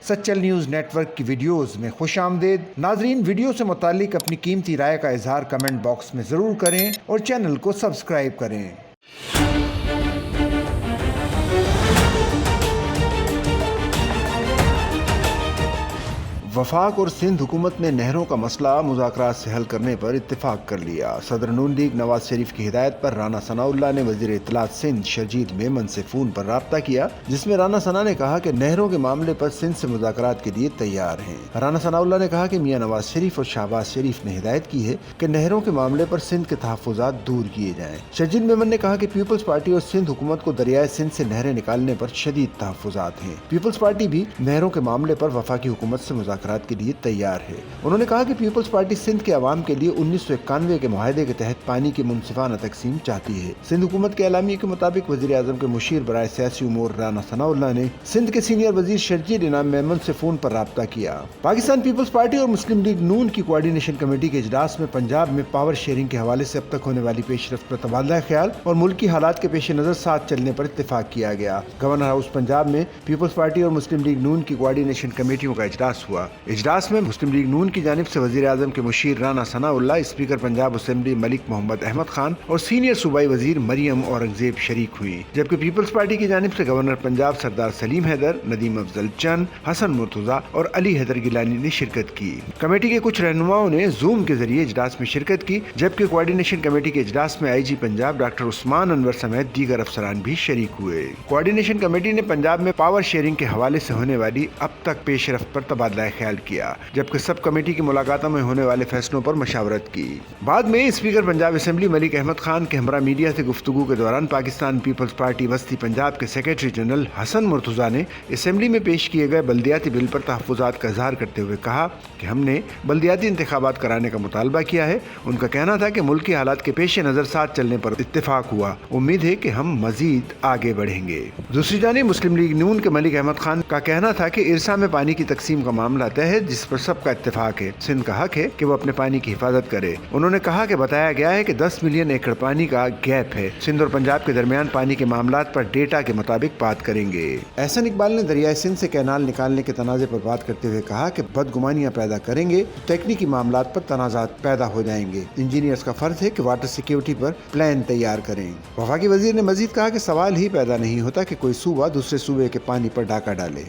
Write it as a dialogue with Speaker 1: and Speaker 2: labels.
Speaker 1: Sachal news net work کی videos میں خوش آمدید۔ ناظرین، ویڈیو سے متعلق اپنی قیمتی رائے کا اظہار کمنٹ باکس میں ضرور کریں اور چینل کو سبسکرائب کریں۔ وفاق اور سندھ حکومت نے نہروں کا مسئلہ مذاکرات سے حل کرنے پر اتفاق کر لیا۔ صدر نون لیگ نواز شریف کی ہدایت پر رانا ثناء اللہ نے وزیر اطلاعات سندھ شرجیل میمن سے فون پر رابطہ کیا، جس میں رانا ثناء نے کہا کہ نہروں کے معاملے پر سندھ سے مذاکرات کے لیے تیار ہیں۔ رانا ثناء اللہ نے کہا کہ میاں نواز شریف اور شہباز شریف نے ہدایت کی ہے کہ نہروں کے معاملے پر سندھ کے تحفظات دور کیے جائیں۔ شرجیل میمن نے کہا کہ پیپلز پارٹی اور سندھ حکومت کو دریائے سندھ سے نہریں نکالنے پر شدید تحفظات ہیں۔ پیپلز پارٹی بھی نہروں کے معاملے پر وفاقی حکومت سے مذاکرات کے لیے تیار ہے۔ انہوں نے کہا کہ پیپلز پارٹی سندھ کے عوام کے لیے 1991 کے معاہدے کے تحت پانی کی منصفانہ تقسیم چاہتی ہے۔ سندھ حکومت کے اعلامیے کے مطابق وزیر اعظم کے مشیر برائے سیاسی امور رانا ثناء اللہ نے سندھ کے سینئر وزیر شرجیل انعام میمن سے فون پر رابطہ کیا۔ پاکستان پیپلز پارٹی اور مسلم لیگ نون کی کوارڈینیشن کمیٹی کے اجلاس میں پنجاب میں پاور شیئرنگ کے حوالے سے اب تک ہونے والی پیش رفت پر تبادلہ خیال اور ملکی حالات کے پیش نظر ساتھ چلنے پر اتفاق کیا گیا۔ گورنر ہاؤس پنجاب میں پیپلز پارٹی اور مسلم لیگ نون کی کوارڈینیشن کمیٹیوں کا اجلاس ہوا۔ اجلاس میں مسلم لیگ نون کی جانب سے وزیر اعظم کے مشیر رانا ثناء اللہ، اسپیکر پنجاب اسمبلی ملک محمد احمد خان اور سینئر صوبائی وزیر مریم اورنگزیب شریک ہوئی، جبکہ پیپلز پارٹی کی جانب سے گورنر پنجاب سردار سلیم حیدر، ندیم افضل چند، حسن مرتضیٰ اور علی حیدر گیلانی نے شرکت کی۔ کمیٹی کے کچھ رہنماؤں نے زوم کے ذریعے اجلاس میں شرکت کی، جبکہ کوارڈینیشن کمیٹی کے اجلاس میں IG پنجاب ڈاکٹر عثمان انور سمیت دیگر افسران بھی شریک ہوئے۔ کوارڈینیشن کمیٹی نے پنجاب میں پاور شیئرنگ کے حوالے سے ہونے والی اب تک پیش رفت پر تبادلہ خیال کیا، جبکہ سب کمیٹی کی ملاقاتوں میں ہونے والے فیصلوں پر مشاورت کی۔ بعد میں اسپیکر پنجاب اسمبلی ملک احمد خان کے ہمراہ میڈیا سے گفتگو کے دوران پاکستان پیپلز پارٹی وسطی پنجاب کے سیکریٹری جنرل حسن مرتضیٰ نے اسمبلی میں پیش کیے گئے بلدیاتی بل پر تحفظات کا اظہار کرتے ہوئے کہا کہ ہم نے بلدیاتی انتخابات کرانے کا مطالبہ کیا ہے۔ ان کا کہنا تھا کہ ملکی حالات کے پیش نظر ساتھ چلنے پر اتفاق ہوا، امید ہے کہ ہم مزید آگے بڑھیں گے۔ دوسری جانب مسلم لیگ نون کے ملک احمد خان کا کہنا تھا کہ ارسا میں پانی کی تقسیم کا معاملہ طے ہے، جس پر سب کا اتفاق ہے۔ سندھ کا حق ہے کہ وہ اپنے پانی کی حفاظت کرے۔ انہوں نے کہا کہ بتایا گیا ہے کہ 10 ملین ایکڑ پانی کا گیپ ہے۔ سندھ اور پنجاب کے درمیان پانی کے معاملات پر ڈیٹا کے مطابق بات کریں گے۔ احسن اقبال نے دریائے سندھ سے کینال نکالنے کے تنازع پر بات کرتے ہوئے کہا کہ بدگمانیاں پیدا کریں گے، تکنیکی معاملات پر تنازعات پیدا ہو جائیں گے۔ انجینئرز کا فرض ہے کہ واٹر سیکیورٹی پر پلان تیار کریں۔ وفاقی وزیر نے مزید کہا کہ سوال ہی پیدا نہیں ہوتا کہ کوئی صوبہ دوسرے صوبے کے پانی پر ڈاکہ ڈالے۔